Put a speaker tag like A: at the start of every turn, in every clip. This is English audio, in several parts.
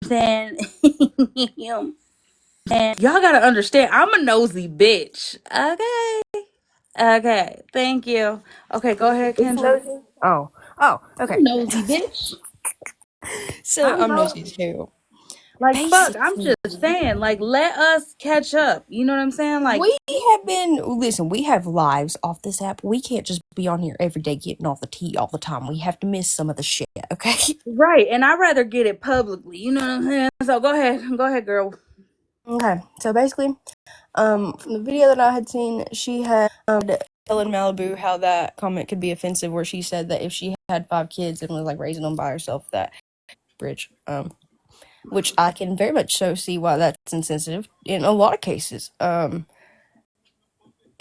A: saying? And y'all gotta understand, I'm a nosy bitch. Okay. Okay. Thank you. Okay, go ahead,
B: It's
A: Kendra.
B: nosy. Oh,
A: I'm
B: okay.
A: nosy bitch.
B: So
A: I'm
B: I'm
A: nosy.
B: nosy too.
A: Like fuck, I'm
B: Basically,
A: just saying, like, let us catch up. You know what I'm saying? Like,
B: we have been, listen, we have lives off this app. We can't just be on here every day getting all the tea all the time. We have to miss some of the shit, okay?
A: right. And I'd rather get it publicly. You know what I'm saying? So go ahead. Go ahead, girl.
B: Okay, so basically, from the video that I had seen, she had telling Malibu how that comment could be offensive, where she said that if she had 5 kids and was like raising them by herself, that bridge, which I can very much so see why that's insensitive in a lot of cases.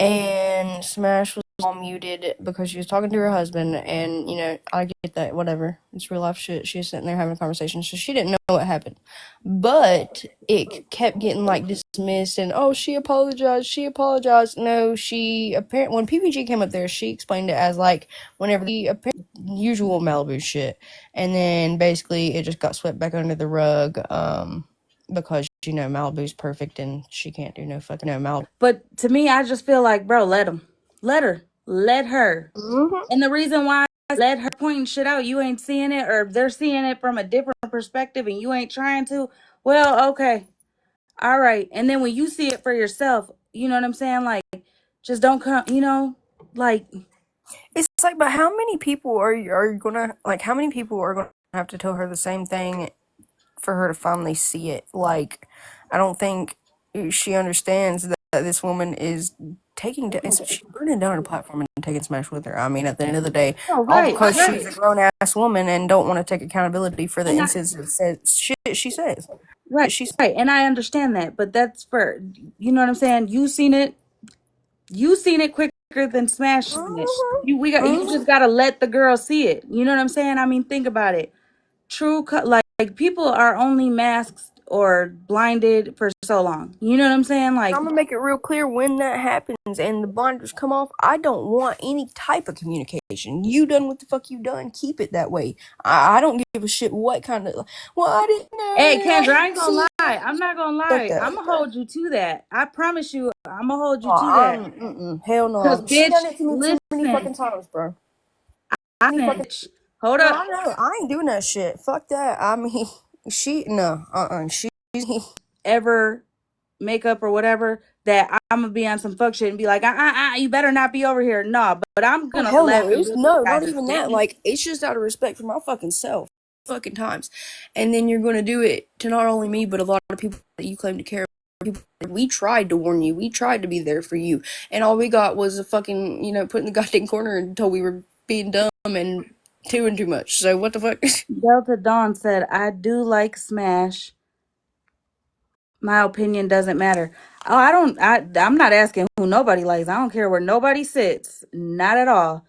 B: And Smash was all muted because she was talking to her husband, and I get that, whatever, it's real life shit. She was sitting there having a conversation, so she didn't know what happened, but it kept getting like dismissed, and oh, she apologized. No, she apparently, when PPG came up there, she explained it as like whenever the usual Malibu shit, and then basically it just got swept back under the rug, because Malibu's perfect and she can't do no fucking no Malibu.
A: But to me, I just feel like, bro, let him. Let her. Let her. And the reason why I let her pointing shit out, you ain't seeing it, or they're seeing it from a different perspective and you ain't trying to, well, okay. All right. And then when you see it for yourself, you know what I'm saying? Like, just don't come, like,
B: It's like, but how many people are you gonna, like, how many people are gonna have to tell her the same thing for her to finally see it? Like, I don't think she understands that this woman is she's burning down her platform and taking Smash with her. I mean, at the end of the day,
A: oh,
B: all
A: right,
B: because
A: right.
B: she's a grown ass woman and don't want to take accountability for the
A: And I,
B: insensitive shit she says.
A: right,
B: She's
A: right. And I understand that, but that's for, you know what I'm saying? You seen it quicker than Smash seen it. You just gotta let the girl see it. You know what I'm saying? I mean, think about it. Like people are only masked or blinded for so long. You know what I'm saying? Like,
B: I'm gonna make it real clear when that happens and the blinders come off. I don't want any type of communication. You done what the fuck you done. Keep it that way. I don't give a shit what kind of. Well, I didn't know
A: hey,
B: that.
A: Kendra,
B: I
A: I ain't
B: didn't
A: gonna
B: see
A: lie. I'm not gonna
B: fuck
A: lie.
B: that.
A: I'm gonna hold you to that. I promise you, I'm gonna hold you
B: Oh,
A: to that.
B: hell
A: Cause
B: no. She done
A: bitch,
B: it to me too many
A: listen,
B: fucking times, bro.
A: I
B: Many fucking.
A: bitch. Hold
B: No,
A: up.
B: I know. I ain't doing that shit. Fuck that. I mean, she no. She.
A: Ever makeup or whatever that I'm gonna be on some fuck shit and be like, you better not be over here. No, but I'm
B: Oh
A: gonna
B: hell
A: laugh
B: no!
A: in
B: It's
A: good
B: no, not
A: guys'
B: even that.
A: face.
B: Like, it's just out of respect for my fucking self, fucking times, and then you're gonna do it to not only me but a lot of people that you claim to care about. We tried to warn you. We tried to be there for you, and all we got was a fucking put in the goddamn corner until we were being dumb and doing too much. So what the fuck?
A: Delta Dawn said, I do like Smash. My opinion doesn't matter. Oh, I'm not asking who nobody likes. I don't care where nobody sits. Not at all.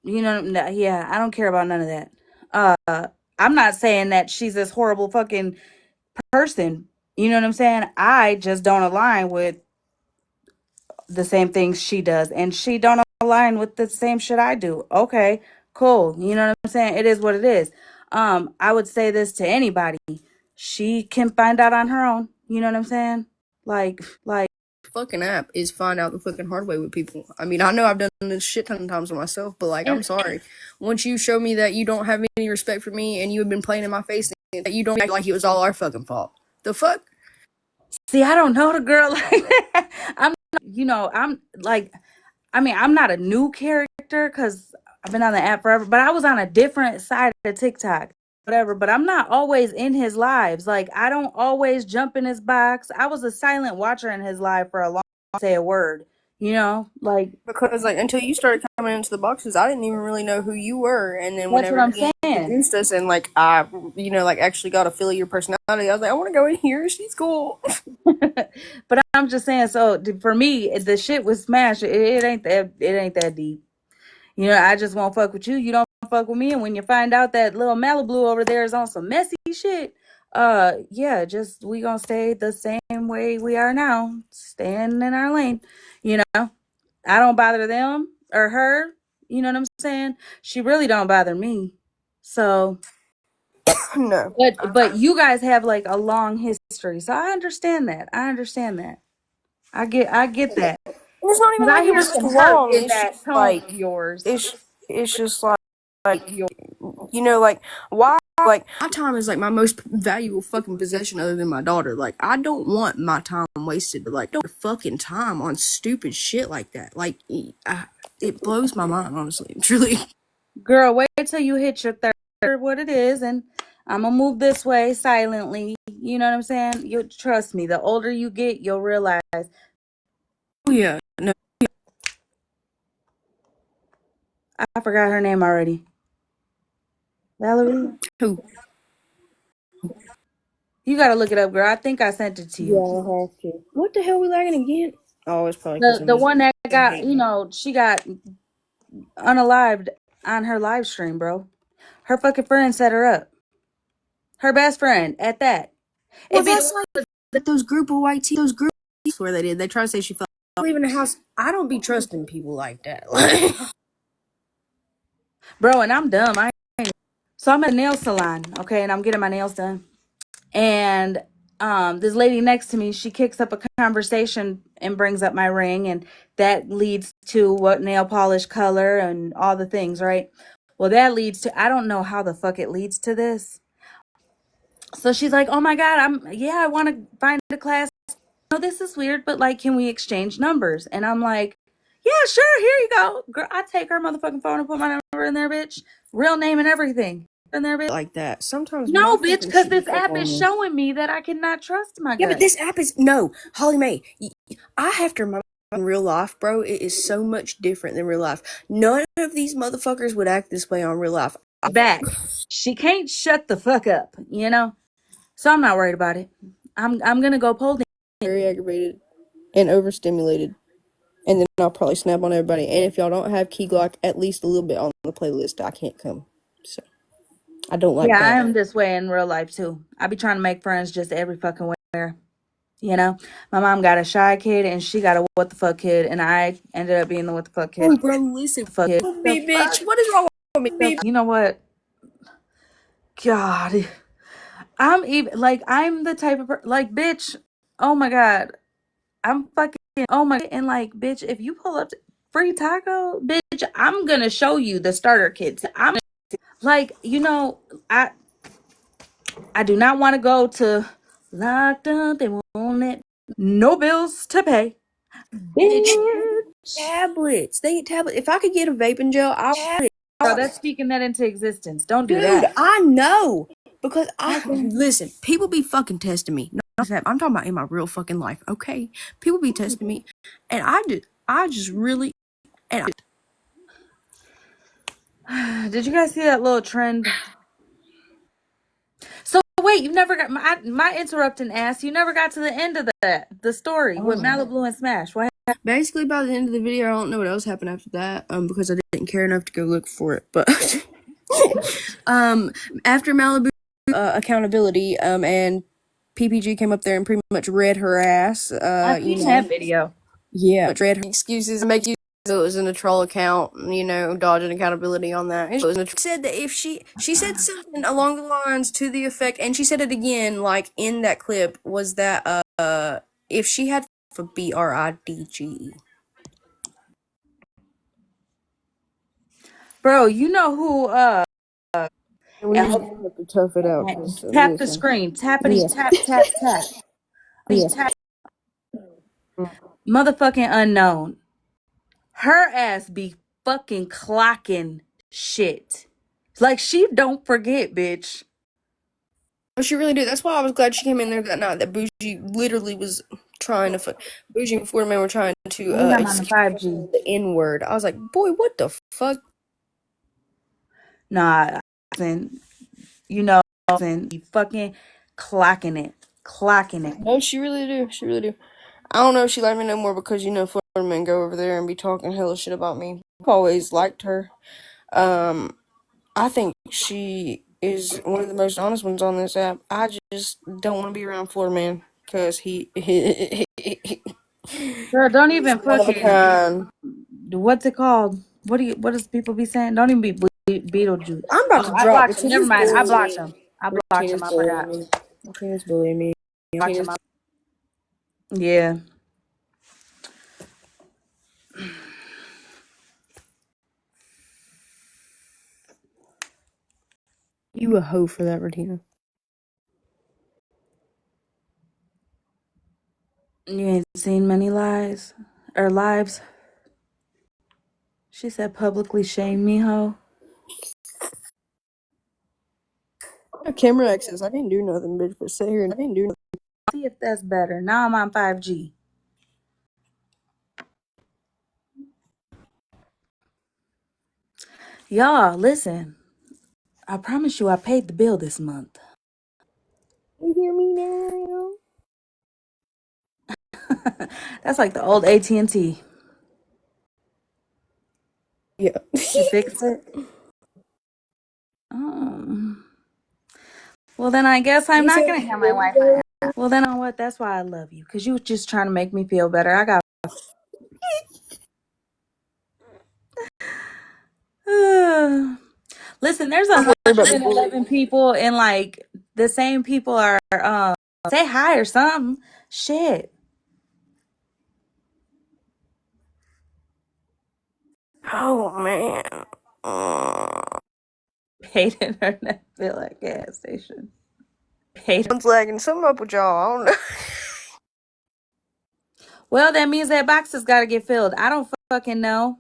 A: Yeah, I don't care about none of that. I'm not saying that she's this horrible fucking person. You know what I'm saying? I just don't align with the same things she does, and she don't align with the same shit I do. Okay, cool. You know what I'm saying? It is what it is. I would say this to anybody. She can find out on her own. You know what I'm saying? Like
B: Fucking app is find out the fucking hard way with people. I mean, I know I've done this shit ton of times with myself, but like, I'm
A: and
B: sorry. Once you show me that you don't have any respect for me and you have been playing in my face and that you don't act like it was all our fucking fault. The fuck?
A: see, I don't know the girl like that. I'm like, I mean, I'm not a new character because I've been on the app forever, but I was on a different side of TikTok, whatever. But I'm not always in his lives. Like, I don't always jump in his box. I was a silent watcher in his live for a long time, say a word, like
B: Because like until you started coming into the boxes, I didn't even really know who you were. And then
A: that's what
B: whenever
A: I'm
B: he
A: saying.
B: introduced us and like I, like actually got a feel of your personality, I was like, I want to go in here. She's cool.
A: But I'm just saying. So for me, the shit was smashed. It ain't that. It ain't that deep. I just won't fuck with you. You don't fuck with me. And when you find out that little Malibu over there is on some messy shit, yeah, just we gonna stay the same way we are now, staying in our lane. I don't bother them or her. You know what I'm saying? She really don't bother me. So
B: No.
A: But you guys have like a long history, so I understand that. I understand that. I get that.
B: It's not even
A: But I
B: like it
A: hear
B: was
A: some hurt
B: long.
A: in
B: It's
A: that
B: just
A: tone
B: like
A: of yours.
B: it's just like you know, like why, like my time is like my most valuable fucking possession other than my daughter. Like I don't want my time wasted. Like don't fucking time on stupid shit like that. Like it blows my mind, honestly, truly.
A: Girl, wait till you hit your third, what it is, and I'm gonna move this way silently. You know what I'm saying? You trust me. The older you get, you'll realize.
B: Oh yeah, no,
A: I forgot her name already. Valerie.
B: who?
A: You gotta look it up, girl. I think I sent it to
B: Yeah,
A: you.
B: I have to. What the hell we lagging again? Oh, it's probably because
A: The one that got, she got unalived on her live stream, bro. Her fucking friend set her up. Her best friend at that.
B: Well, that's like those group of white those group where they did. They try to say she fell leaving the house. I don't be trusting people like that.
A: Bro, and I'm dumb. So I'm at a nail salon, okay, and I'm getting my nails done. And this lady next to me, she kicks up a conversation and brings up my ring, and that leads to what nail polish color and all the things, right? Well, that leads to, I don't know how the fuck it leads to this. So she's like, oh my God, I want to find a class. No, this is weird, but like, can we exchange numbers? And I'm like, yeah, sure, here you go. Girl, I take her motherfucking phone and put my number in there, bitch. Real name and everything. In there, bitch.
B: Like that. Sometimes
A: No,
B: my
A: bitch,
B: fucking
A: because
B: shit be
A: this
B: fucking
A: app
B: on
A: is
B: me.
A: showing me that I cannot trust my
B: Yeah, but
A: gut.
B: this app is no, Holly Mae. I have to remember in real life, bro. It is so much different than real life. None of these motherfuckers would act this way on real life.
A: Back. She can't shut the fuck up, you know? So I'm not worried about it. I'm gonna go pole dance.
B: Very aggravated and overstimulated. And then I'll probably snap on everybody. And if y'all don't have Key Glock at least a little bit on the playlist, I can't come. So I don't like
A: Yeah, I
B: that.
A: am this way in real life too. I be trying to make friends just every fucking where. You know? My mom got a shy kid and she got a what the fuck kid, and I ended up being the what the fuck kid.
B: Oh, bro, listen.
A: Fuck kid.
B: Me, bitch. What is wrong with me, bitch?
A: You know what? God. I'm even like I'm the type of like bitch. Oh my God. I'm fucking oh my, and like bitch, if you pull up free taco, bitch, I'm gonna show you the starter kits. I'm like, I do not want to go to locked up. They won't let no bills to pay. Bitch.
B: Tablets. They get tablets. If I could get a vaping gel, I would.
A: Bro, that's speaking that into existence. Don't do
B: Dude,
A: that.
B: I know. Because listen, people be fucking testing me. No, I'm talking about in my real fucking life, okay? People be testing me. And I just really, and
A: Did you guys see that little trend? So wait, you never got my interrupting ass. You never got to the end of the story with Malibu and Smash. What?
B: basically by the end of the video, I don't know what else happened after that, because I didn't care enough to go look for it. But after Malibu accountability, and PPG came up there and pretty much read her ass.
A: I've seen that video.
B: Yeah, read her excuses and make you. So it was in a troll account, dodging accountability on that. It was said that if she said something along the lines to the effect, and she said it again, like in that clip, was that if she had a BRIDGE.
A: Bro, you know who
B: We
A: and
B: just have to tough it out.
A: tap the screen. Tappity tap tap tap. Tap. Motherfucking unknown. Her ass be fucking clocking shit. Like she don't forget, bitch.
B: Oh, she really did. That's why I was glad she came in there that night. That Bougie literally was trying to. Bougie and Florida Man were trying to
A: I'm on the
B: excuse
A: 5G.
B: the N word. I was like, boy, what the fuck?
A: Nah, you know, you fucking clocking it. Clocking it.
B: No, she really do. She really do. I don't know if she liked me no more because Florida Men go over there and be talking hella shit about me. I've always liked her. I think she is one of the most honest ones on this app. I just don't want to be around Florida Man because he
A: Girl, don't even
B: one of a
A: fucking
B: kind.
A: what's it called? What does people be saying? Don't even be Beetlejuice.
B: I'm about to
A: I
B: drop
A: blocked him.
B: because
A: Never
B: he's
A: mind. I
B: boring
A: blocked
B: me.
A: him. I blocked him. I forgot.
B: Martina's bullying me.
A: Blocked him. Yeah.
B: You a hoe for that, Martina.
A: You ain't seen many lies or lives. She said publicly shame me, ho.
B: Camera access. I didn't do nothing, bitch, but sit here and I didn't do nothing.
A: See if that's better. Now I'm on 5G. Y'all, listen. I promise you I paid the bill this month.
B: You hear me now?
A: That's like the old AT&T.
B: Yeah.
A: You fixed it? Well, then I guess I'm not going to have my Wi-Fi. Well, then on what? That's why I love you. Because you were just trying to make me feel better. I got... Listen, there's 111 people and like the same people are say hi or something. Shit.
B: Oh man.
A: Paid internet bill at gas station.
B: It's lagging. Something up with y'all. I don't know.
A: Well, that means that box has got to get filled. I don't fucking know.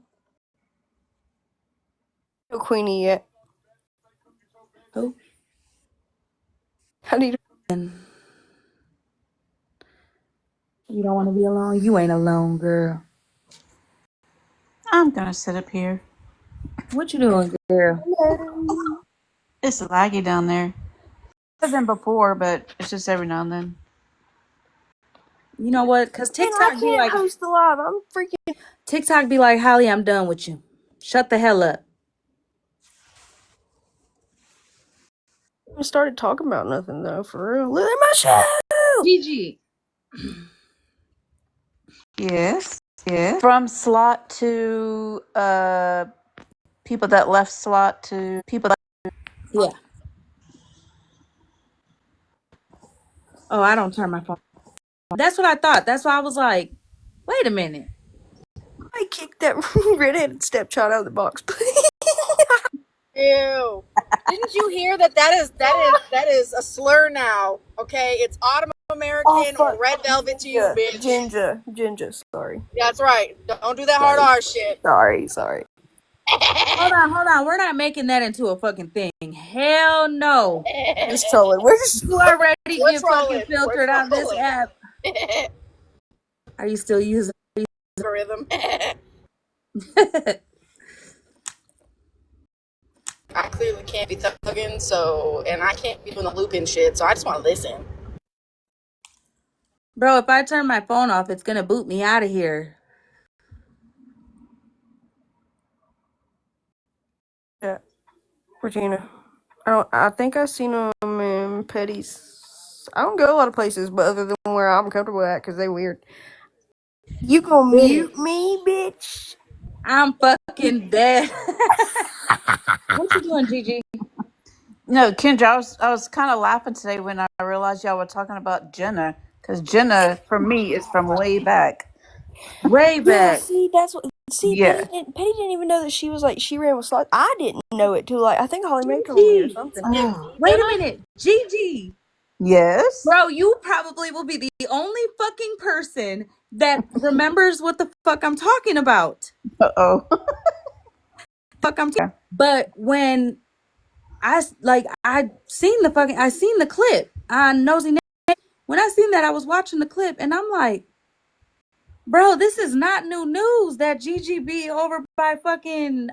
B: No Queenie yet.
A: Who?
B: I need.
A: You don't want to be alone? You ain't alone, girl.
C: I'm gonna sit up here.
A: What you doing, girl?
C: It's laggy down there. It's been before, but it's just every now and then.
A: You know what? Because TikTok be like,
B: host the live. I'm freaking.
A: TikTok be like, Holly, I'm done with you. Shut the hell up.
B: I started talking about nothing though, for real. Look at my show.
A: Gigi.
C: Yes. From slot to people that left slot to people that.
A: Yeah. Oh, I don't turn my phone. That's what I thought. That's why I was like, wait a minute.
B: I kicked that redheaded stepchild out of the box.
D: Ew. Didn't you hear that is a slur now, okay? It's Autumn American or Red Velvet to you, bitch.
B: Ginger, sorry.
D: That's right. Don't do that hard R shit.
B: Sorry.
A: Hold on. We're not making that into a fucking thing. Hell no.
B: Just trolling.
A: You already get
D: trolling.
A: fucking filtered on this app. Are you still using
D: Algorithm. I clearly can't be thugging, so, and I can't be doing the looping shit, so I just want to listen.
A: Bro, if I turn my phone off, it's gonna boot me out of here.
B: Yeah. Regina. I think I seen them in Petty's. I don't go a lot of places, but other than where I'm comfortable at, because they weird. You gonna mute me, bitch?
A: I'm fucking dead. What you doing, Gigi?
C: No, Kendra, I was kind of laughing today when I realized y'all were talking about Jenna, because Jenna for me is from way back.
A: Way back.
B: See, that's what. See,
C: Yeah.
B: Petty didn't even know that she was like she ran with slots. I didn't know it till like I think Holly Mae told me or something.
A: Wait a minute, Gigi.
C: Yes.
A: Bro, you probably will be the only fucking person that remembers what the fuck I'm talking about. But when I seen the clip on Nosy Nate. When I seen that, I was watching the clip and I'm like, bro, this is not new news that Gigi be over by fucking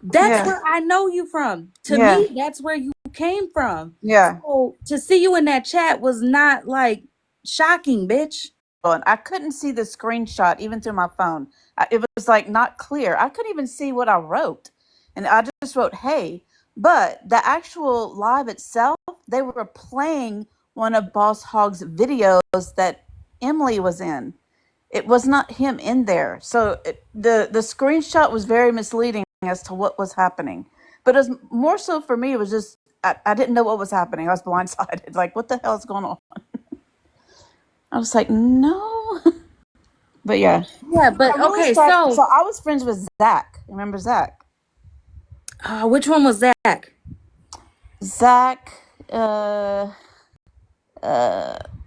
A: that's where I know you from. To me, that's where you came from.
C: Yeah.
A: So to see you in that chat was not like shocking, bitch.
C: And I couldn't see the screenshot even through my phone. It was like not clear. I couldn't even see what I wrote. And I just wrote, hey. But the actual live itself, they were playing one of Boss Hogg's videos that Emily was in. It was not him in there. So the screenshot was very misleading as to what was happening. But it was more so for me, it was just I didn't know what was happening. I was blindsided. Like, what the hell is going on? I was like, no. But yeah.
A: Yeah, but
C: I really
A: okay,
C: started. So
A: so
C: I was friends with Zach. Remember Zach?
A: which one was Zach?
C: Zach. Uh,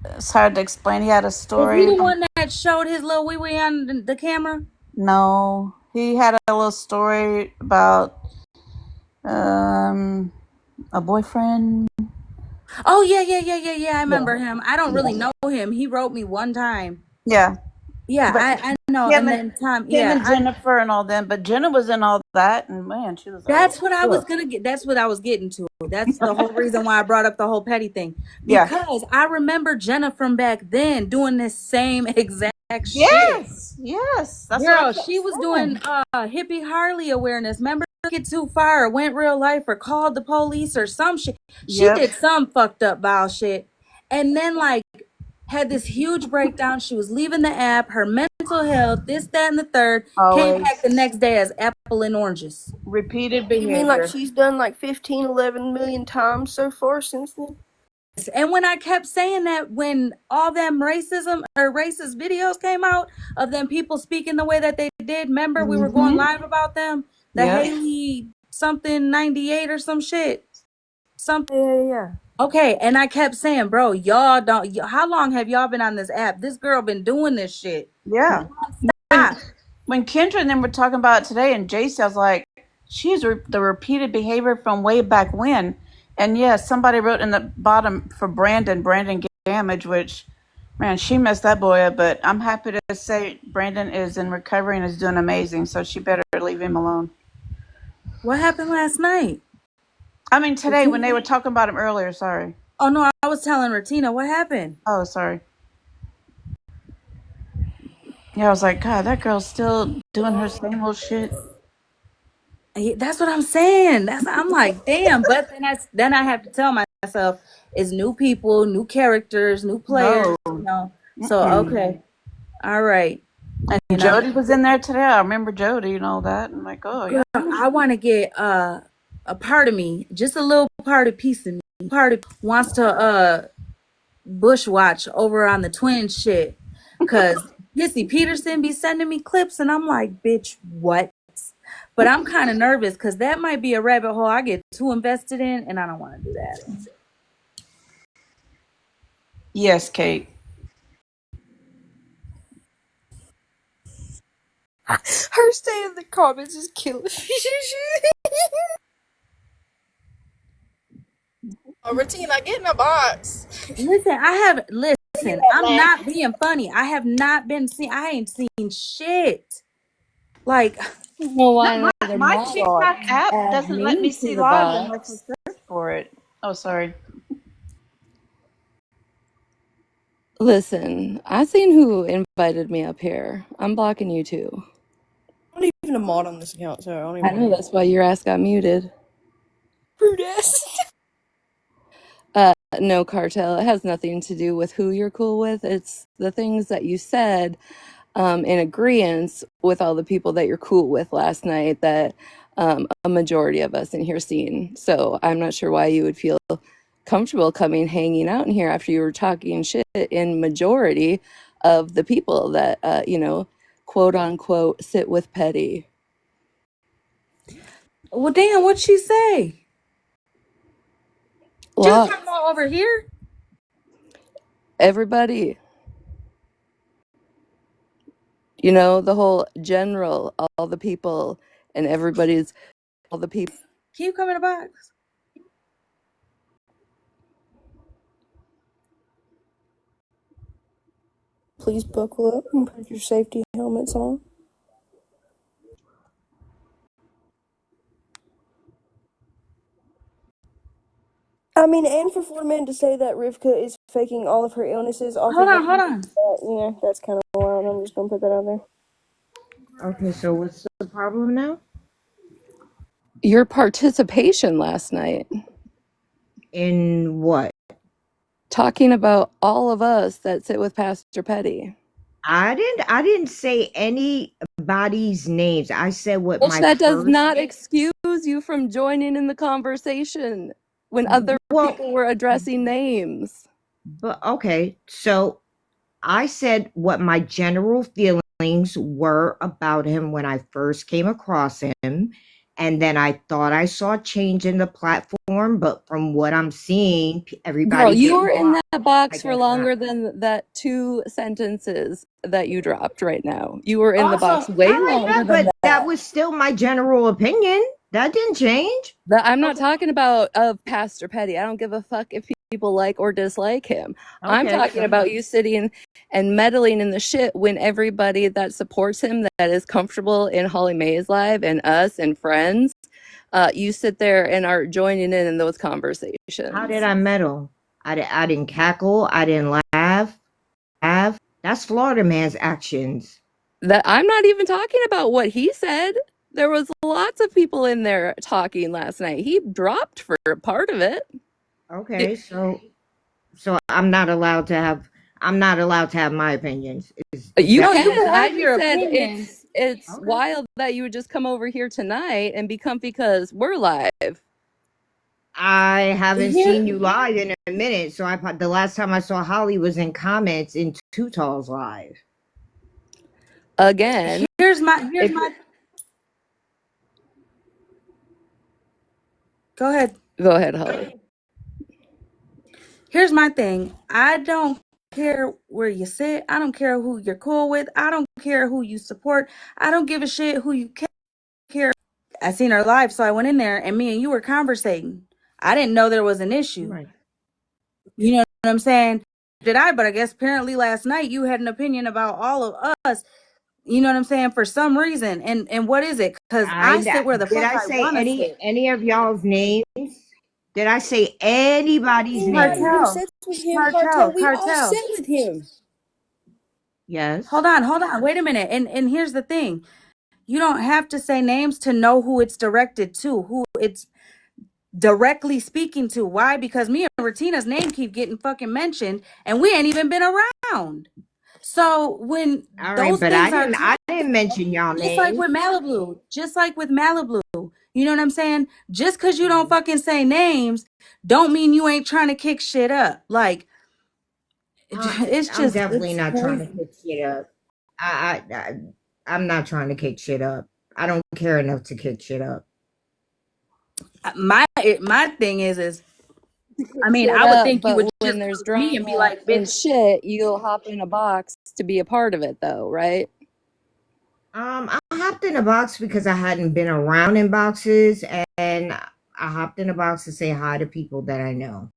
C: it's hard to explain. He had a
A: Is he
C: story.
A: the one that showed his little wee wee on the camera?
C: No, he had a little story about a boyfriend.
A: Oh yeah. I
C: Yeah,
A: remember him. I don't really
C: yeah,
A: know him. He wrote me one time.
C: yeah.
A: Yeah,
C: But
A: I know.
C: him
A: And
C: and
A: then Tom,
C: him
A: yeah,
C: and Jennifer and all them. But Jenna was in all that, and man, she was
A: that's
C: all.
A: what I was
C: Ugh.
A: gonna get. That's what I was getting to. That's the whole reason why I brought up the whole petty thing.
C: Yeah.
A: Because I remember Jenna from back then doing this same exact shit.
C: Yes. Yes. That's what I
A: Girl,
C: kept
A: she was doing
C: saying.
A: hippie Harley awareness. Remember, took it too far, or went real life, or called the police, or some shit. She
C: Yep.
A: did some fucked up vile shit, and then like had this huge breakdown. She was leaving the app, her mental health, this, that, and the third. Came back the
C: Always
A: next day as apple and oranges.
C: repeated
B: You mean like
C: behavior.
B: she's done like 15, 11 million times so far since then?
A: And when I kept saying that, when all them racism or racist videos came out of them people speaking the way that they did, remember we were going live about them? The
C: Yep.
A: Haley something 98 or some shit. Something.
B: Yeah.
A: Okay, and I kept saying, bro, y'all don't. How long have y'all been on this app? This girl been doing this shit.
C: Yeah.
A: Stop.
C: When Kendra and them were talking about it today, and Jace, I was like, she's the repeated behavior from way back when. And yes, somebody wrote in the bottom for Brandon Gamage, which, man, she messed that boy up. But I'm happy to say Brandon is in recovery and is doing amazing. So she better leave him alone.
A: What happened last night?
C: I mean, today when they were talking about him earlier. Sorry.
A: Oh no, I was telling Ratina what happened.
C: Oh, sorry. Yeah, I was like, God, that girl's still doing her same old shit.
A: That's what I'm saying. I'm like, damn. But then I have to tell myself, it's new people, new characters, new players.
C: No.
A: You know. So okay, all right.
C: And Jody was in there today. I remember Jody and all that. I'm like, oh yeah.
A: I want to get a part of me, just a little piece of me, wants to bushwatch over on the twin shit, cause Missy Peterson be sending me clips, and I'm like, bitch, what? But I'm kind of nervous because that might be a rabbit hole I get too invested in, and I don't want to do that.
C: Yes, Kate.
B: Her stay in the comments is killing me.
D: Oh, Ratina, get in a box.
A: Listen, I'm not being funny. I have not been I ain't seen shit. Like,
C: My TikTok app doesn't let me see live unless I search for it. Oh, sorry.
E: Listen, I seen who invited me up here. I'm blocking you too.
B: I'm not even a mod on this account, so I don't even
E: I know that's why your ass got muted.
B: rude ass.
E: No, Cartel. It has nothing to do with who you're cool with. It's the things that you said in agreement with all the people that you're cool with last night that a majority of us in here seen. So I'm not sure why you would feel comfortable hanging out in here after you were talking shit in majority of the people that, quote unquote, sit with Petty.
A: well, damn, what'd she say?
E: Well,
A: Just come over here.
E: everybody, the whole general, all the people, and all the people.
A: Can you come in a box?
B: Please buckle up and put your safety helmets on. I mean, and for Florida Man to say that Rivka is faking all of her illnesses off
A: Hold
B: of
A: on.
B: that, that's kind of wild. I'm just gonna put that out there.
F: Okay, so what's the problem now?
E: Your participation last night,
F: In what?
E: talking about all of us that sit with Pastor Petty.
F: I didn't say anybody's names. I said what
E: Which
F: my
E: that does not
F: person-
E: excuse you from joining in the conversation. when other
F: Well,
E: people were addressing names.
F: but okay. So I said what my general feelings were about him when I first came across him. And then I thought I saw change in the platform, but from what I'm seeing,
E: Girl,
F: everybody's
E: you
F: getting
E: were in
F: blocked.
E: that
F: I
E: box for
F: guess not.
E: longer than that 2 sentences that you dropped right now. You were in the box
F: Also,
E: way
F: all right,
E: longer
F: yeah,
E: than
F: but
E: that.
F: that was still my general opinion. That didn't change.
E: I'm not talking about of Pastor Petty. I don't give a fuck if people like or dislike him. I'm
F: Okay,
E: talking
F: so
E: about you sitting and meddling in the shit when everybody that supports him, that is comfortable in Holly Mae's live and us and friends, you sit there and are joining in those
F: how did
E: conversations.
F: I meddle? I didn't cackle. I didn't laugh. That's Florida man's actions.
E: That I'm not even talking about what he said. There was lots of people in there talking last night. He dropped for part of it.
F: Okay, so I'm not allowed to have my opinions. Is
E: You
A: No,
F: that
A: you
E: can.
A: can
E: I
A: have your
E: just said
A: opinion.
E: it's
F: okay?
E: wild that you would just come over here tonight and be comfy because we're live.
F: I haven't
A: Here,
F: seen you live in a minute, so the last time I saw Holly was in comments in Too Tall's live.
E: Again,
A: here's my
E: if
A: go ahead.
E: go ahead, Holly.
A: Here's my thing. I don't care where you sit. I don't care who you're cool with. I don't care who you support. I don't give a shit who you care. I seen her live, so I went in there and me and you were conversating. I didn't know there was an issue.
F: Right.
A: You know what I'm saying? Did I? But I guess apparently last night you had an opinion about all of us. You know what I'm saying? For some reason. And what is it? Because I sit where the
F: Did
A: fuck
F: I
A: I
F: say
A: want to sit.
F: any of y'all's names? Did I say anybody's
B: Anybody
F: name?
B: who
A: Cartel.
B: sits with him, Cartel, we all sit with him.
F: Yes.
A: Hold on. Wait a minute. And here's the thing. You don't have to say names to know who it's directed to, who it's directly speaking to. Why? Because me and Retina's name keep getting fucking mentioned and we ain't even been around. So when
F: All right,
A: those
F: but
A: things are
F: I didn't mention y'all
A: just like
F: names.
A: with Malibu, you know what I'm saying? Just because you don't fucking say names, don't mean you ain't trying to kick shit up. Like,
F: I'm definitely
A: it's
F: not trying to
A: crazy.
F: kick shit up. I'm not trying to kick shit up. I don't care enough to kick shit up.
A: My thing is, I mean,
E: Shit
A: I would
E: up,
A: think you
E: but
A: would
E: when
A: just
E: there's
A: come to me and be
E: drama
A: like,
E: and
A: bitch,
E: shit, you'll hop in a box to be a part of it, though, right?
F: I hopped in a box because I hadn't been around in boxes, and I hopped in a box to say hi to people that I know.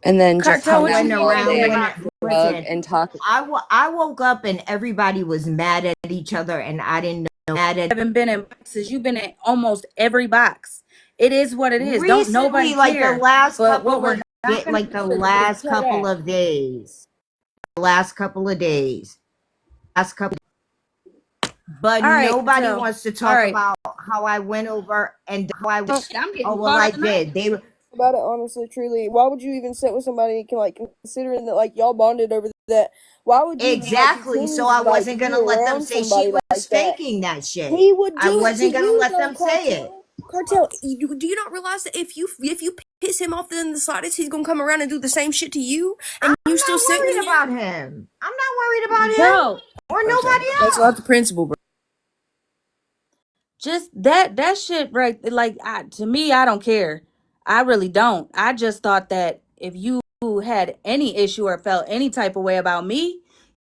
E: And then just
A: Cartel,
F: I
E: hung
A: what
E: out
A: you
F: wasn't
A: mean
E: all
A: you
F: around
A: in a
E: day
F: when
E: and
A: box?
E: drug
F: listen.
E: and talk.
F: I woke up and everybody was mad at each other, and I didn't know.
A: Haven't been in boxes. You've been in almost every box. It is what it is. Don't nobody
F: Recently, like the
A: care.
F: last
A: But what
F: couple
A: we're
F: of
A: not gonna
F: like the
A: do is
F: last
A: tear
F: couple
A: that.
F: of days, last couple of days, last couple. But
A: All right,
F: nobody
A: Cartel.
F: wants to
A: All
F: talk
A: right.
F: about how I went over and how I.
A: Shit, I'm
F: Oh
A: getting
F: well,
A: caught
F: I
A: up tonight.
F: did. They
B: About it, honestly, truly. Why would you even sit with somebody can like considering that like y'all bonded over that? Why would you even like
F: exactly.
B: continue
F: So I
B: to like
F: wasn't
B: be
F: gonna let them
B: around
F: say she
B: somebody
F: was
B: like that?
F: faking that shit.
B: He would
F: I
B: do it to
F: wasn't gonna
B: you
F: let
B: though,
F: them say it.
B: Cartel. Do you not realize that if you piss him off in the slightest, he's gonna come around and do the same shit to you, and
F: I'm
B: you still
F: not
B: sit with
F: worried
B: him?
F: about him. I'm not worried about him
A: Bro,
F: or
B: Okay,
F: nobody
B: that's not
F: else.
B: the principle, bro.
A: just that shit right, like to me, I don't care. I really don't. I just thought that if you had any issue or felt any type of way about me,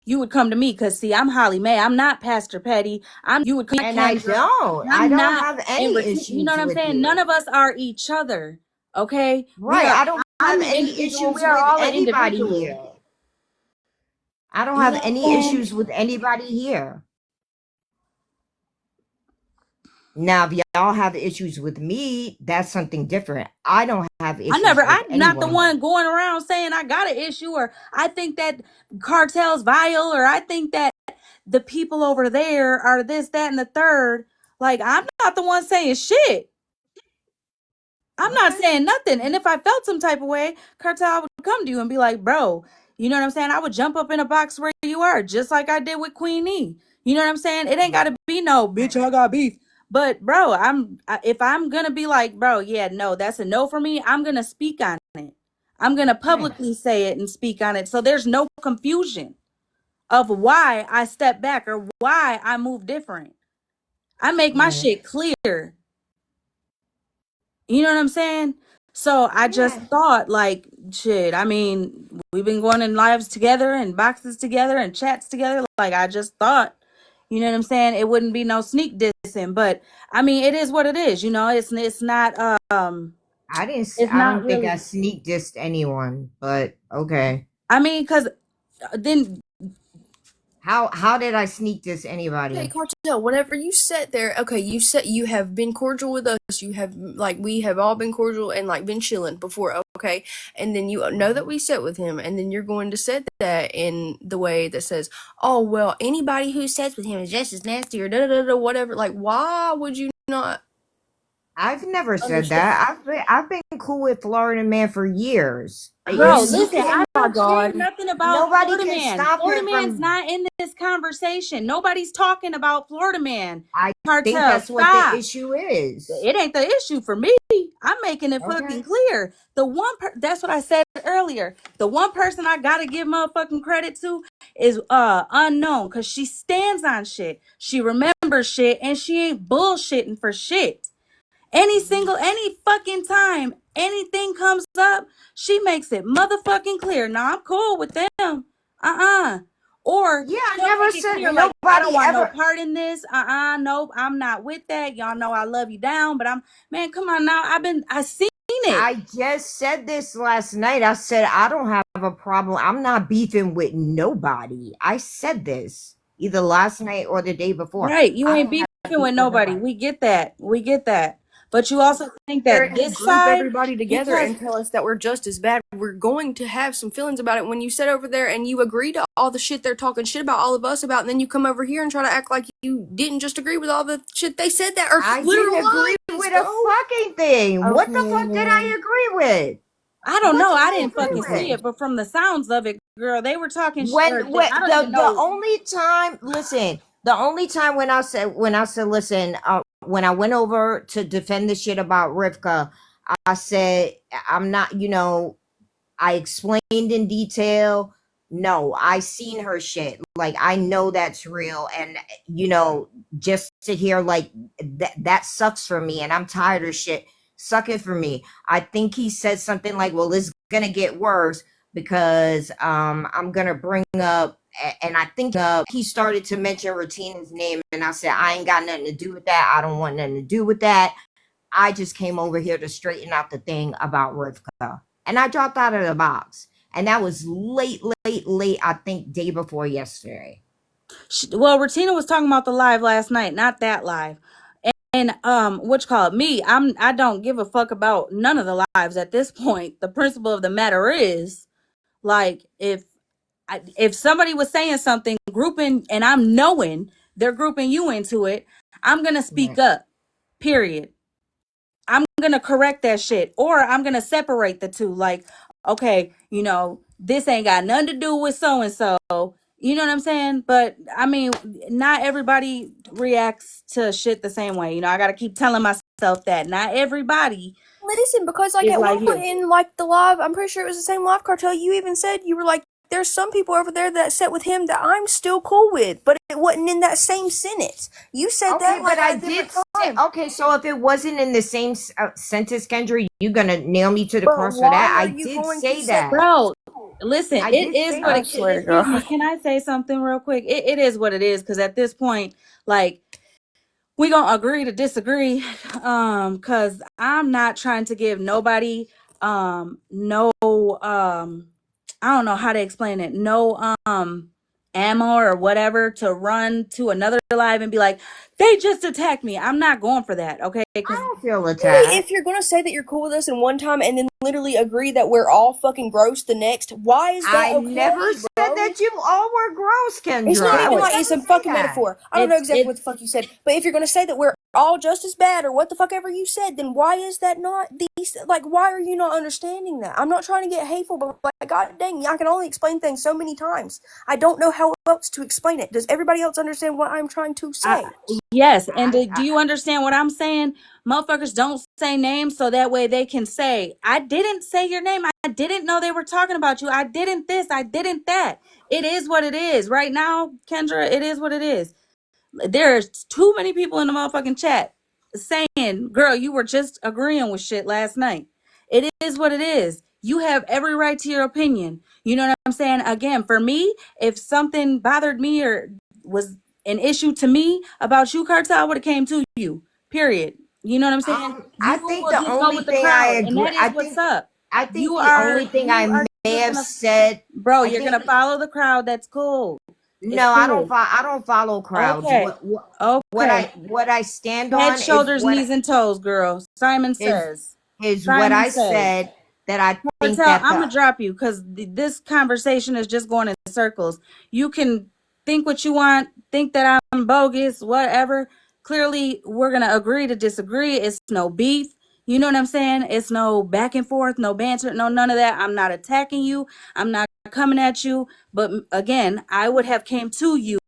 A: you would come to me. Cause see, I'm Holly Mae. I'm not Pastor Petty. You would come
F: And I
A: Kendra.
F: don't. I
A: I'm
F: don't
A: not
F: have
A: in
F: any
A: you know
F: issues
A: what I'm
F: with
A: saying? None
F: you.
A: of us are each other. Okay? We
F: Right.
A: are
F: I don't
A: I'm
F: have
A: the
F: any
A: individual. We
F: issues
A: are
F: with
A: all an
F: anybody
A: individual.
F: here. I don't
A: You
F: have
A: know what
F: any
A: I'm saying?
F: issues with anybody here. Now, if y'all have issues with me, that's something different. I don't have issues with
A: I'm not the
F: anyone here.
A: one going around saying I got an issue or I think that cartel's vile or I think that the people over there are this, that, and the third. Like, I'm not the one saying shit. I'm not
F: Okay.
A: saying nothing. And if I felt some type of way, Cartel would come to you and be like, bro, you know what I'm saying? I would jump up in a box where you are, just like I did with Queen E. You know what I'm saying? It ain't got to be no, bitch, I got beef. But bro, if I'm gonna be like, bro, yeah, no, that's a no for me, I'm gonna speak on it. I'm gonna
F: Yeah.
A: publicly say it and speak on it, so there's no confusion of why I step back or why I move different. I make my
F: Yeah.
A: shit clear. You know what I'm saying? So I just
F: Yeah.
A: thought, like, shit, I mean, we've been going in lives together and boxes together and chats together. Like, I just thought, you know what I'm saying? It wouldn't be no sneak dissing. But I mean, it is what it is, you know, it's not it's
F: I
A: not
F: don't think I
A: really,
F: sneak dissed anyone, but okay.
A: I mean, because then
F: How did I sneak diss
B: Okay,
F: anybody?
B: Cartel, whenever you sat there, okay, you said you have been cordial with us. You have, like, we have all been cordial and, like, been chilling before, okay? And then you know that we sat with him, and then you're going to say that in the way that says, oh, well, anybody who sits with him is just as nasty or da-da-da-da, whatever. Like, why would you not
F: I've never said
B: understand?
F: that. I've been cool with Florida Man for years.
A: bro,
F: You
A: listen,
F: can
A: I
B: Oh my
A: don't care
B: God.
A: nothing about
F: nobody
A: Florida
F: can
A: Man.
F: stop
A: Florida
F: him
A: Man's
F: from.
A: not in this conversation. Nobody's talking about Florida Man.
F: I think
A: Cartel,
F: that's what the
A: stop.
F: issue is.
A: It ain't the issue for me. I'm making it fucking
F: Okay.
A: clear. That's what I said earlier. The one person I gotta give motherfucking credit to is unknown, because she stands on shit. She remembers shit, and she ain't bullshitting for shit. Any fucking time anything comes up, she makes it motherfucking clear. Now I'm cool with them. Or
F: Yeah, I
A: she'll
F: never
A: make it
F: said
A: clear, like, I don't
F: nobody
A: want no
F: ever.
A: part in this. Nope, I'm not with that. Y'all know I love you down, but man, come on now. I seen it.
F: I just said this last night. I said I don't have a problem. I'm not beefing with nobody. I said this either last night or the day before.
A: Right. You
F: I
A: ain't
F: don't
A: beefing
F: have beef
A: with
F: with
A: nobody.
F: nobody.
A: We get that. We get that. But you also think that
B: And
A: this
B: group
A: side,
B: everybody together
A: because
B: and tell us that we're just as bad. We're going to have some feelings about it when you sit over there and you agree to all the shit they're talking shit about all of us about, and then you come over here and try to act like you didn't just agree with all the shit they said that are
F: I
B: literal
F: didn't agree
B: lies,
F: with a
B: bro.
F: fucking thing. What the fuck did
B: Okay.
F: I agree with?
A: I don't
F: What
A: know.
F: did
A: I
F: I
A: didn't
F: agree
A: fucking see
F: with?
A: it, but from the sounds of it, girl, they were talking
F: When
A: I don't even
F: the
A: know.
F: only time, listen, the only time when I said listen, when I went over to defend the shit about Rivka, I said I'm not, I explained in detail. No, I seen her shit. Like I know that's real, and just to hear like that sucks for me, and I'm tired of shit sucking for me. I think he said something like, "Well, it's gonna get worse because I'm gonna bring up." And I think he started to mention Ratina's name, and I said, "I ain't got nothing to do with that. I don't want nothing to do with that. I just came over here to straighten out the thing about Rivka." And I dropped out of the box. And that was late, I think day before yesterday.
A: Well, Ratina was talking about the live last night, not that live. And what you call it? I don't give a fuck about none of the lives at this point. The principle of the matter is, like, if somebody was saying something, grouping, and I'm knowing they're grouping you into it, I'm gonna speak
F: Right.
A: up. Period. I'm gonna correct that shit, or I'm gonna separate the two. Like, okay, this ain't got nothing to do with so and so. You know what I'm saying? But I mean, not everybody reacts to shit the same way. I gotta keep telling myself that not everybody
B: Listen, because like
A: is
B: at
A: like
B: one point
A: you.
B: in like the live, I'm pretty sure it was the same live Cartel. You even said you were like, "There's some people over there that sat with him that I'm still cool with," but it wasn't in that same sentence. You said
F: Okay,
B: that
F: but
B: like
F: I
B: at a
F: did
B: different
F: say,
B: time.
F: okay, so if it wasn't in the same sentence, Kendra, you gonna nail me to the
B: But
F: cross for that?
B: why are
F: I
B: you
F: did
B: going to
F: say
B: say?
F: that.
A: Bro, listen,
F: I
A: it
F: did
A: is
F: say
A: what
B: I
A: it,
F: that.
B: swear to
A: excuse me,
B: God.
A: can I say something real quick? It is what it is, because at this point, like, we gonna agree to disagree, because I'm not trying to give nobody no I don't know how to explain it, no ammo or whatever to run to another live and be like, they just attacked me. I'm not going for that, okay?
F: I
A: Because
F: don't feel
B: Really,
F: attacked.
B: if you're gonna say that you're cool with us in one time and then literally agree that we're all fucking gross the next, why is that
F: I never
B: okay,
F: said
B: bro?
F: that you all were gross,
B: It's
F: Kendra.
B: not
F: I
B: even
F: would
A: bro,
B: like it's
F: never
B: a
F: say
B: fucking
F: that.
B: metaphor. I don't know
A: it's
B: exactly what
A: it's
B: the fuck you said, but if you're gonna say that we're all just as bad or what the fuck ever you said, then why is that not these, like, why are you not understanding that? I'm not trying to get hateful, but like, god dang, I can only explain things so many times. I don't know how else to explain it. Does everybody else understand what I'm trying to say?
A: Yes, and
F: I,
A: do you understand what I'm saying? Motherfuckers don't say names so that way they can say, I didn't say your name. I didn't know they were talking about you. I didn't this. I didn't that. It is what it is. Right now, Kendra, it is what it is. There's too many people in the motherfucking chat saying, girl, you were just agreeing with shit last night. It is what it is. You have every right to your opinion. You know what I'm saying? Again, for me, if something bothered me or was an issue to me about you, Cartel, I would have came to you. Period. You know what I'm saying?
F: I
A: You
F: think
A: will
F: the
A: just go
F: only
A: with the
F: thing I
A: crowd, and
F: agree.
A: that is what's up.
F: I think
A: You
F: the
A: are
F: only thing
A: you
F: I
A: are
F: may
A: just
F: have
A: gonna,
F: said.
A: bro.
F: I
A: You're
F: think
A: gonna follow the crowd. That's cool. It's
F: no, I don't.
A: cool.
F: I don't follow crowds.
A: Okay. Okay.
F: What I stand
A: Head,
F: on is
A: shoulders, knees, and toes, girl. Simon says.
F: what
A: Simon
F: I
A: says.
F: said, that I think
A: Martel,
F: that
A: I'm gonna drop you because this conversation is just going in circles. You can think what you want, think that I'm bogus, whatever. Clearly, we're gonna agree to disagree. It's no beef. You know what I'm saying? It's no back and forth, no banter, no none of that. I'm not attacking you. I'm not coming at you. But again, I would have came to you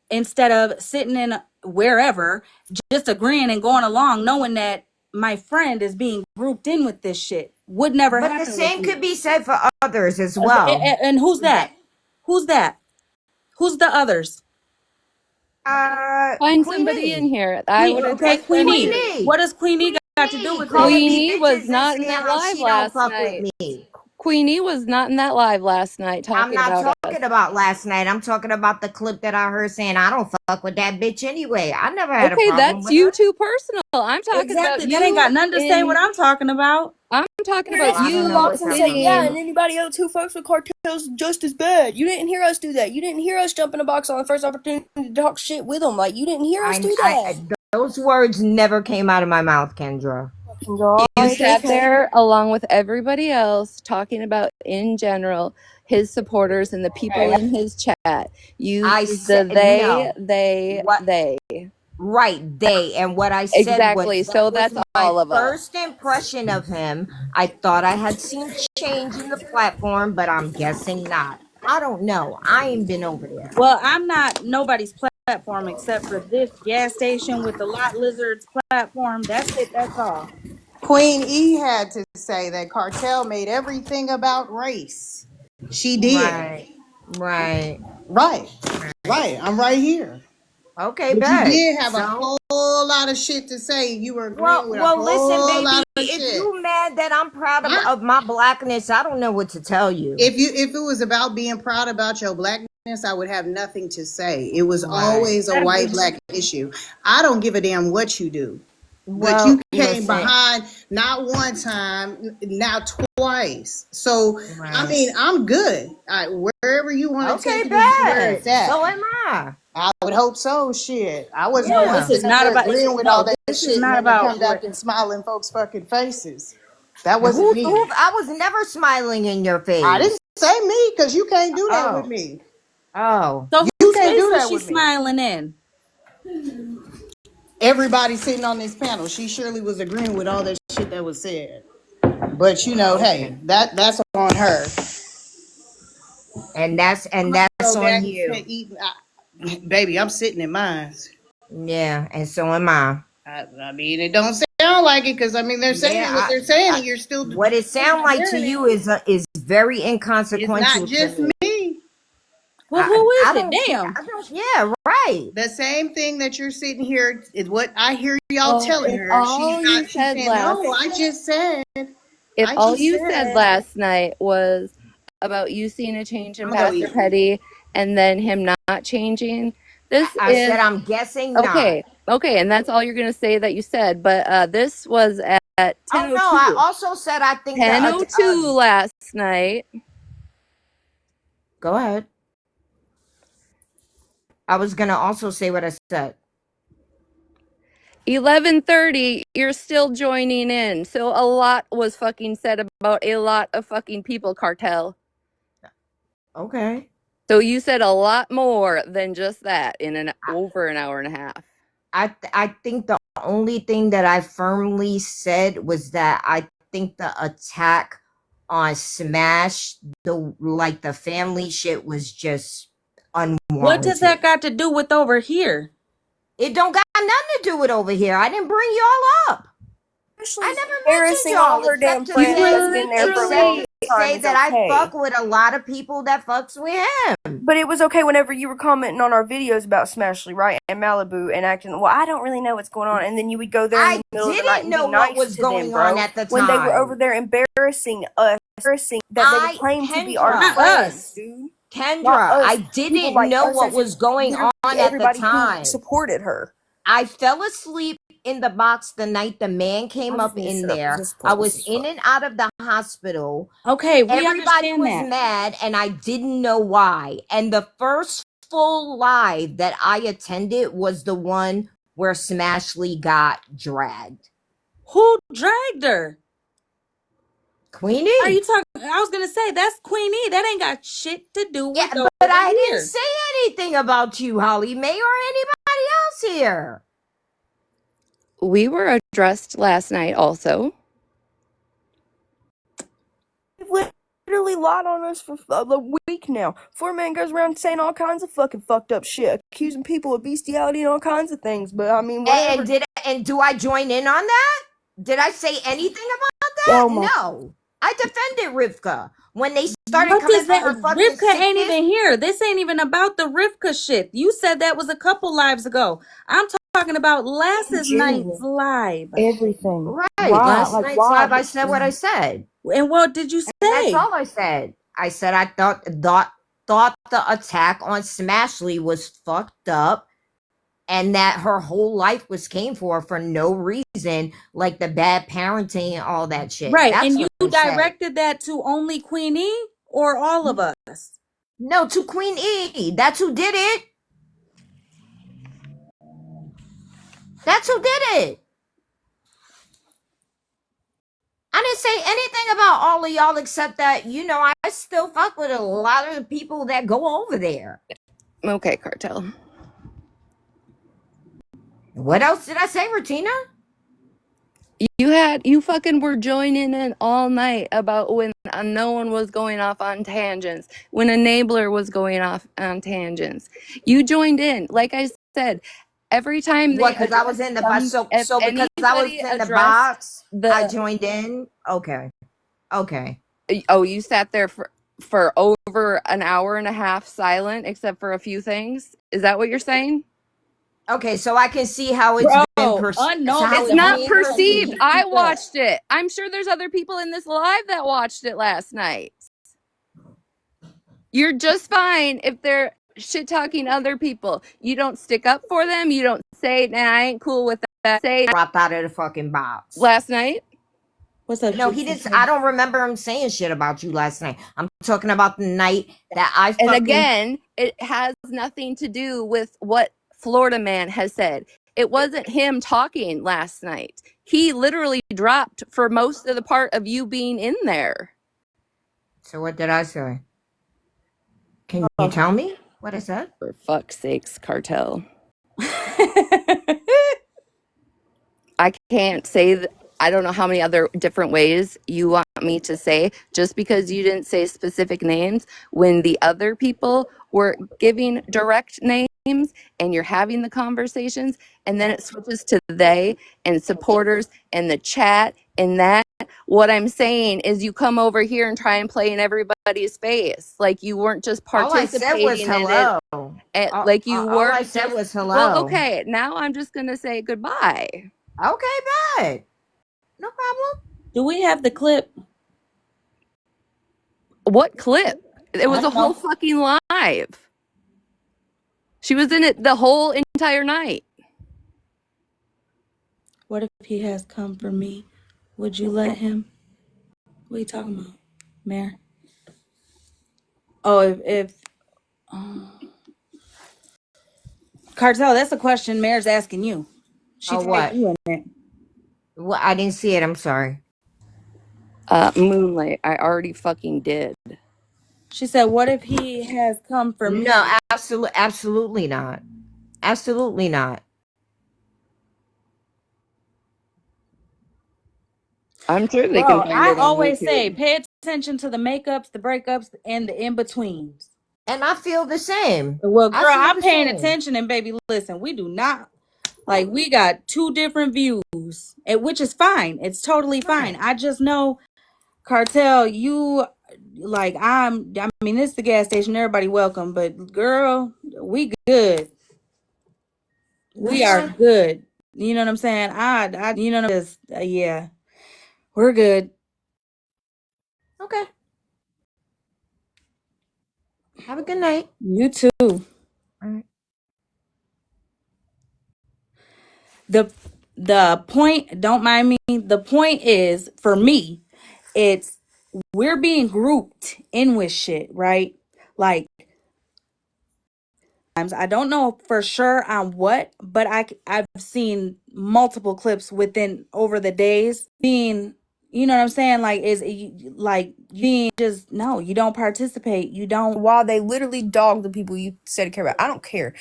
A: instead of sitting in wherever, just agreeing and going along, knowing that my friend is being grouped in with this shit. Would never
F: but the
A: happen with
F: same
A: me.
F: could be said for others as well.
A: And who's that? Who's that? Who's the others?
E: Find somebody in
F: Queenie.
E: here. I would
A: Okay,
E: address them
A: Queenie.
E: too.
F: Queenie.
A: What does Queenie got to do with
F: Calling
A: this?
F: me
E: Queenie was
F: bitches and
E: not in
F: saying
E: that
F: how
E: live
F: she don't
E: last
F: fuck with
E: night.
F: me.
E: Queenie was not in that live last night
F: I'm
E: talking
F: not
E: about us.
F: talking about last night. I'm talking about the clip that I heard saying I don't fuck with that bitch anyway. I never had a
E: Okay,
F: problem
E: that's
F: with
E: you
F: her.
E: too personal. I'm talking about
A: Exactly. That ain't
E: you
A: got nothing to say what I'm talking about.
E: I'm talking
B: Hear
E: about
B: us
F: I don't
B: use the
F: know
E: you
B: box
F: what
B: and
F: type
B: say,
F: of
B: yeah,
E: saying,
B: and anybody else who fucks with cartels just as bad. You didn't hear us do that. You didn't hear us jump in a box on the first opportunity to talk shit with them. Like, you didn't hear us do that.
F: Those words never came out of my mouth, Kendra.
E: you sat there along with everybody else talking about in general his supporters and the people in his chat. You
F: I
E: used the
F: said no. What?
E: they.
F: Right, they. And what I said
E: Exactly.
F: was
E: So
F: that was
E: that's
F: my
E: all of us.
F: first impression of him. I thought I had seen change in the platform, but I'm guessing not. I don't know. I ain't been over there.
A: Well, I'm not nobody's platform except for this gas station with the lot lizards platform. That's it. That's all.
G: Queen E had to say that Cartel made everything about race. She did.
F: Right. Right.
G: Right. Right. I'm right here.
F: Okay,
G: But you
F: bet.
G: did have a
F: So
G: whole lot of shit to say. You were
F: well
G: agreeing with a
F: well listen,
G: whole
F: baby,
G: lot of
F: if
G: shit.
F: you mad that I'm proud
G: I,
F: of my blackness, I don't know what to tell you.
G: if it was about being proud about your blackness, I would have nothing to say. It was
F: Right.
G: always a white black issue. I don't give a damn what you do. But
F: Well,
G: you came
F: listen.
G: behind not one time, now twice. So
F: Right.
G: I mean, I'm good. Wherever you want to
F: Okay,
G: take it, is where
F: bet.
G: it's at.
F: So am I.
G: I would hope so. Shit, I wasn't
A: No,
G: gonna
A: this
G: be
A: is
G: sitting up
A: not
G: there
A: about.
G: agreeing with all
A: No,
G: that
A: this is
G: shit, and
A: not
G: then they
A: about
G: come back
A: what.
G: and smile in folks' fucking faces. That wasn't me.
F: I was never smiling in your face.
G: I didn't say me because you can't do that with me.
F: Oh.
A: So
G: You
A: whose
G: can't
A: face
G: do
A: was
G: that
A: she
G: with me.
A: smiling in?
G: Everybody sitting on this panel, she surely was agreeing with all that shit that was said. But you know, hey, that's on her.
F: And that's
G: I'm gonna go
F: on
G: back
F: you.
G: and eat. Baby, I'm sitting in mine.
F: Yeah, and so am I.
G: I mean, it don't sound like it because I mean they're saying what they're saying, and you're still.
F: What it sounds like to you is very inconsequential.
G: It's not just
F: to
G: me.
A: Well, who is
F: I
A: it?
F: don't care.
A: Damn.
F: Yeah, right.
G: The same thing that you're sitting here is what I hear y'all telling
E: If
G: her.
E: all you
G: She's
E: said
G: saying,
E: last
G: no, I just said.
E: if
G: I
E: all
G: just
E: you
G: said.
E: said last night was about you seeing a change in
G: I'm gonna go
E: Pastor
G: eat.
E: Petty and then him not changing, this
F: I
E: is
F: said I'm guessing not.
E: okay, and that's all you're gonna say that you said. But this was at
F: Oh no, I
E: 10:02.
F: also said I think
E: 10:02 last night.
F: Go ahead. I was gonna also say what I said.
E: 11:30, you're still joining in. So a lot was fucking said about a lot of fucking people, Cartel.
F: Okay.
E: So you said a lot more than just that in over an hour and a half.
F: I think the only thing that I firmly said was that I think the attack on Smash, the family shit was just
A: What does that
F: unwarranted.
A: got to do with over here?
F: It don't got nothing to do with over here. I didn't bring y'all up. I never mentioned
B: Embarrassing all
F: y'all
B: her damn
F: except to
B: friends
A: You
B: that's
F: say
B: been there for a long
A: literally
B: time
F: say
B: is
F: that I
B: okay.
F: fuck with a lot of people that fucks with him.
B: But it was okay whenever you were commenting on our videos about Smashly, right? And Malibu and acting, well, I don't really know what's going on. And then you would go there in
F: I
B: the middle of the night
F: didn't
B: and be
F: know what
B: nice
F: was
B: to them,
F: going on
B: bro.
F: at the
B: When they were over
F: time.
B: there embarrassing us, that they would claim to be our
F: Kendra,
A: not
B: friends,
A: us.
B: dude. Not
F: Kendra,
B: us.
F: I
B: People
F: didn't
B: like
F: know
B: us
F: what
B: as
F: was going
B: literally
F: on at the
B: everybody who
F: time.
B: supported her.
F: I fell asleep in the box the night the man came
B: I just
F: up
B: need to
F: in
B: shut up 'cause
F: there.
B: this
F: I
B: pointless
F: was
B: as
F: in
B: fuck.
F: and out of the hospital.
A: Okay, we
F: Everybody
A: understand
F: was
A: that.
F: mad, and I didn't know why. And the first full live that I attended was the one where Smashly got dragged.
A: Who dragged her?
F: Queenie.
A: Are you talking? I was gonna say that's Queen E. That ain't got shit to do with
F: Yeah,
A: over
F: but I didn't
A: here.
F: say anything about you, Holly May, or anybody else here.
E: We were addressed last night also.
B: They've literally lied on us for a week now. Four Man goes around saying all kinds of fucking fucked up shit, accusing people of bestiality and all kinds of things. But I mean, whatever.
F: And do I join in on that? Did I say anything about that?
B: Oh my.
F: No. I defended Rivka when they started
A: What
F: coming
A: does
F: for
A: that?
F: her fucking
A: Rivka ain't
F: sickness.
A: even here. This ain't even about the Rivka shit. You said that was a couple lives ago. I'm talking about last night's live.
B: Everything.
F: Right.
B: Why?
F: Last
B: Like,
F: night's
B: why?
F: live, I said what I said.
A: And what did you
F: And that's
A: say?
F: all I said. I said I thought the attack on Smashly was fucked up, and that her whole life was came for no reason, like the bad parenting and all that shit.
A: Right,
F: That's
A: and you
F: what I said.
A: directed that to only Queen E or all of us?
F: No, to Queen E. That's who did it. That's who did it. I didn't say anything about all of y'all except that, I still fuck with a lot of the people that go over there.
E: Okay, Cartel.
F: What else did I say, Regina?
E: You fucking were joining in all night about when no one was going off on tangents, when Enabler was going off on tangents. You joined in. Like I said, every time they
F: Because I was in the box. So because I was in the box, I joined in. Okay.
E: Oh, you sat there for over an hour and a half silent, except for a few things. Is that what you're saying?
F: Okay, so I can see how it's been perceived.
E: It's not perceived. I watched it. I'm sure there's other people in this live that watched it last night. You're just fine if they're shit talking other people. You don't stick up for them. You don't say, "Nah, I ain't cool with that." Say,
F: dropped out of the fucking box
E: last night.
A: What's up?
F: No, he didn't. I don't remember him saying shit about you last night. I'm talking about the night that I fucking.
E: And again, it has nothing to do with what Florida Man has said. It wasn't him talking last night. He literally dropped for most of the part of you being in there.
F: So what did I say? Can you tell me what I said?
E: For fuck's sakes, Cartel. I can't say I don't know how many other different ways you want me to say, just because you didn't say specific names when the other people were giving direct names and you're having the conversations, and then it switches to they and supporters and the chat and that. What I'm saying is you come over here and try and play in everybody's face. Like you weren't just participating
F: all I said was hello.
E: in it. Like you were.
F: All I said was hello.
E: Well, okay, now I'm just going to say goodbye.
F: Okay, bye. No problem.
A: Do we have the clip?
E: What clip? It was a whole fucking live. She was in it the whole entire night.
A: What if he has come for me? Would you let him? What are you talking about, Mayor? Oh, if Cartel, that's a question Mayor's asking you. She
F: what?
A: You in it.
F: Well, I didn't see it. I'm sorry.
E: Moonlight, I already fucking did.
A: She said, "What if he has come for me?"
F: No, absolutely not. Absolutely not.
E: I'm sure they can
A: Bro,
E: find
A: I
E: it on
A: always say
E: YouTube.
A: pay attention to the makeups, the breakups, and the in-betweens.
F: And I feel the same.
A: Well,
F: I
A: girl,
F: feel
A: I'm
F: the
A: paying
F: same.
A: attention, and baby, listen, we do not like we got two different views, which is fine. It's totally fine.
F: Right.
A: I just know Cartel, you like I mean, it's the gas station, everybody welcome, but girl, we good. We are
F: Okay.
A: good. You know what I'm saying? You know, just yeah, we're good.
F: Okay. Have a good night.
A: You too.
F: All right.
A: The the point, don't mind me. The point is for me, it's we're being grouped in with shit, right? Like I don't know for sure on what, but I've seen multiple clips within over the days being, you know what I'm saying? Like like being just no, you don't participate. You don't.
B: While they literally dog the people you said to care about. I don't care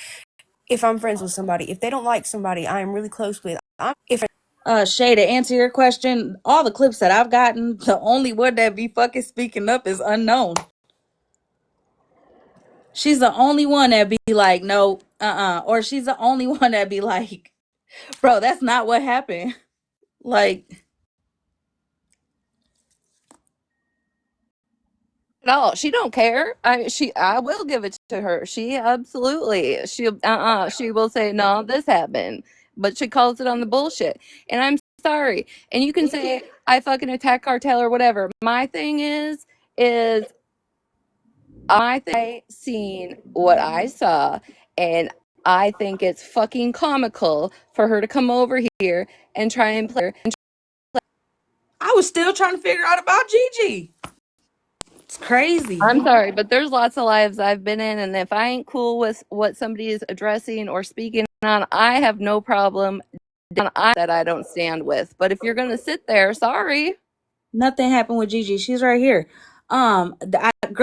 B: if I'm friends with somebody. If they don't like somebody I am really close with,
A: Shay, to answer your question, all the clips that I've gotten, the only one that be fucking speaking up is Unknown. She's the only one that be like, no, or she's the only one that be like, bro, that's not what happened. Like,
E: No, she don't care. I will give it to her. She absolutely she will say no, this happened, but she calls it on the bullshit. And I'm sorry. And you can say I fucking attack Cartel or whatever. My thing is I seen what I saw, and I think it's fucking comical for her to come over here and try and play.
A: I was still trying to figure out about Gigi. It's crazy.
E: I'm sorry, but there's lots of lives I've been in, and if I ain't cool with what somebody is addressing or speaking on, I have no problem that I don't stand with. But if you're gonna sit there, sorry.
A: Nothing happened with Gigi. She's right here. Girl,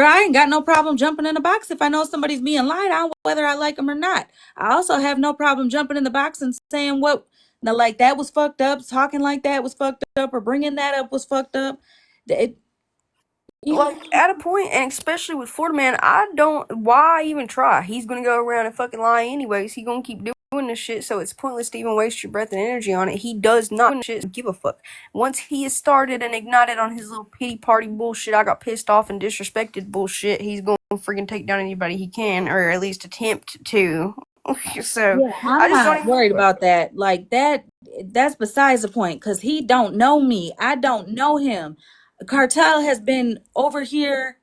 A: I ain't got no problem jumping in the box if I know somebody's being lied on, whether I like them or not. I also have no problem jumping in the box and saying what, now, like that was fucked up, talking like that was fucked up, or bringing that up was fucked up. It, you know,
B: like, at a point, and especially with Florida Man, I don't. Why even try? He's gonna go around and fucking lie anyways. He's gonna keep doing this shit, so it's pointless to even waste your breath and energy on it. He does not shit, give a fuck. Once he is started and ignited on his little pity party bullshit, I got pissed off and disrespected bullshit, he's gonna freaking take down anybody he can, or at least attempt to. So,
A: yeah,
B: I
A: I'm
B: just don't
A: not
B: even.
A: worried about that. Like that's besides the point, because he don't know me. I don't know him. Cartel has been over here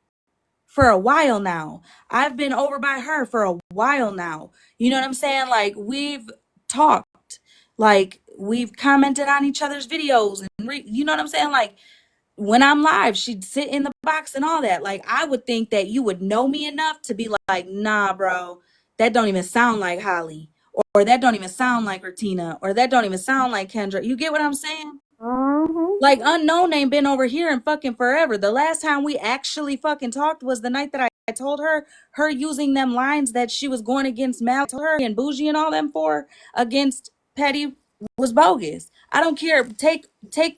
A: for a while now. I've been over by her for a while now. You know what I'm saying? Like we've talked, like we've commented on each other's videos, and you know what I'm saying? Like when I'm live, she'd sit in the box and all that. Like I would think that you would know me enough to be like, nah, bro, that don't even sound like Holly, or that don't even sound like Ratina, or that don't even sound like Kendra. You get what I'm saying? Like Unknown ain't been over here in fucking forever. The last time we actually fucking talked was the night that I told her using them lines that she was going against Mal and Bougie and all them for against Petty was bogus. I don't care. Take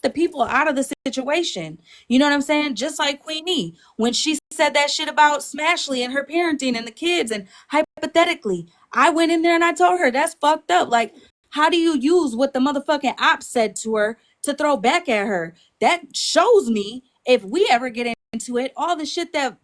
A: the people out of the situation. You know what I'm saying? Just like Queenie when she said that shit about Smashley and her parenting and the kids, and hypothetically, I went in there and I told her that's fucked up. Like, how do you use what the motherfucking op said to her to throw back at her? That shows me if we ever get into it, all the shit that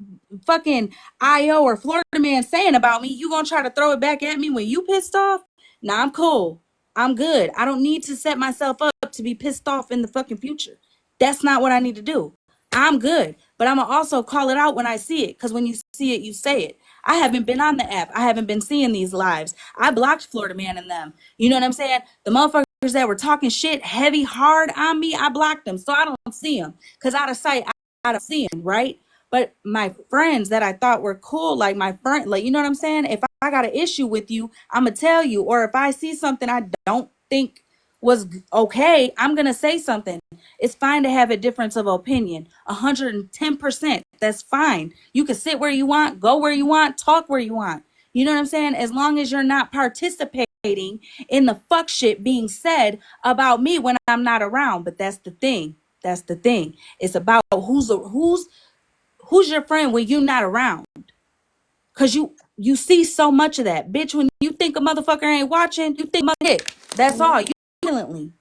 A: fucking IO or Florida Man saying about me, you gonna try to throw it back at me when you pissed off? Nah, I'm cool. I'm good. I don't need to set myself up to be pissed off in the fucking future. That's not what I need to do. I'm good. But I'm gonna also call it out when I see it, because when you see it, you say it. I haven't been on the app. I haven't been seeing these lives. I blocked Florida Man and them. You know what I'm saying? The motherfuckers that were talking shit heavy, hard on me, I blocked them. So I don't see them. Because out of sight, out of seeing, right? But my friends that I thought were cool, like my friend, like, you know what I'm saying? If I got an issue with you, I'm going to tell you. Or if I see something I don't think was okay, I'm going to say something. It's fine to have a difference of opinion. 110%. That's fine. You can sit where you want, go where you want, talk where you want. You know what I'm saying? As long as you're not participating in the fuck shit being said about me when I'm not around. But that's the thing. That's the thing. It's about who's your friend when you're not around. Cause you see so much of that. Bitch, when you think a motherfucker ain't watching, you think hit. That's all. You violently.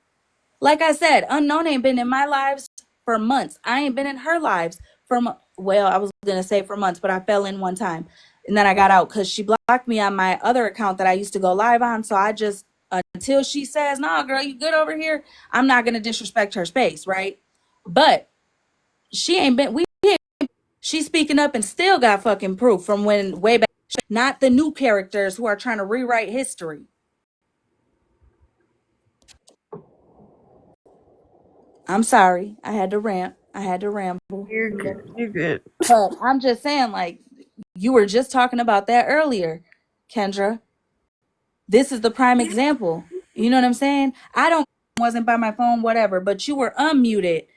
A: Like I said, Unknown ain't been in my lives for months. I ain't been in her lives for well, I was gonna say for months, but I fell in one time. And then I got out because she blocked me on my other account that I used to go live on. So I just until she says, nah, girl, you good over here, I'm not gonna disrespect her space, right? But she ain't been she's speaking up and still got fucking proof from when way back, not the new characters who are trying to rewrite history. I'm sorry. I had to rant. I had to ramble.
B: You're good. You're good.
A: But I'm just saying, like, you were just talking about that earlier, Kendra. This is the prime example. You know what I'm saying? I don't wasn't by my phone, whatever, but you were unmuted,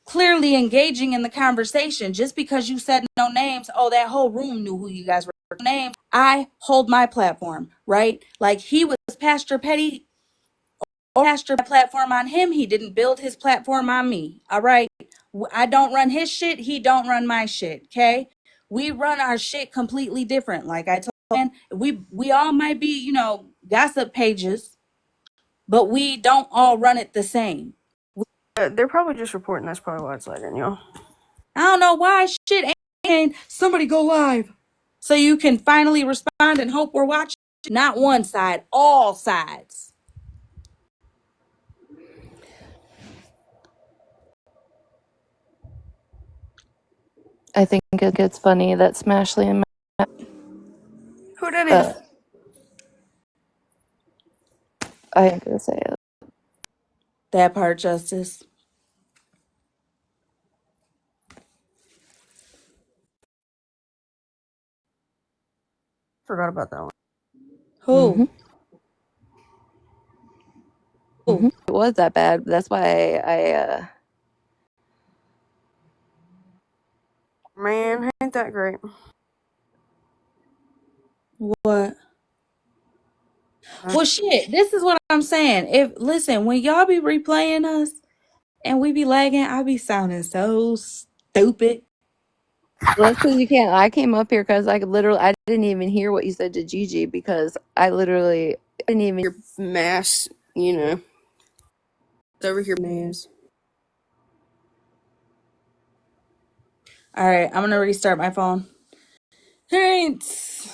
A: clearly engaging in the conversation. Just because you said no names, oh, that whole room knew who you guys were. Names. I hold my platform, right? Like he was Pastor Petty or Pastor platform on him. He didn't build his platform on me. All right. I don't run his shit. He don't run my shit. Okay. We run our shit completely different. Like I told you, we all might be, gossip pages, but we don't all run it the same.
B: They're probably just reporting. That's probably why it's lagging, y'all.
A: I don't know why shit ain't somebody go live so you can finally respond and hope we're watching. Not one side, all sides.
E: I think it's funny that Smashley and
B: Who that is?
E: I ain't gonna say it.
A: That part, Justice.
B: Forgot about that one.
A: Who?
E: Mm-hmm. Mm-hmm. It was that bad. That's why I
B: Man, ain't that great.
A: What? Well, shit. This is what I'm saying. Listen, when y'all be replaying us and we be lagging, I be sounding so stupid.
E: well, that's because you can't. I came up here because I didn't even hear what you said to Gigi because I didn't even
B: Your mass, it's over here, mass.
A: All right, I'm gonna restart my phone. Thanks.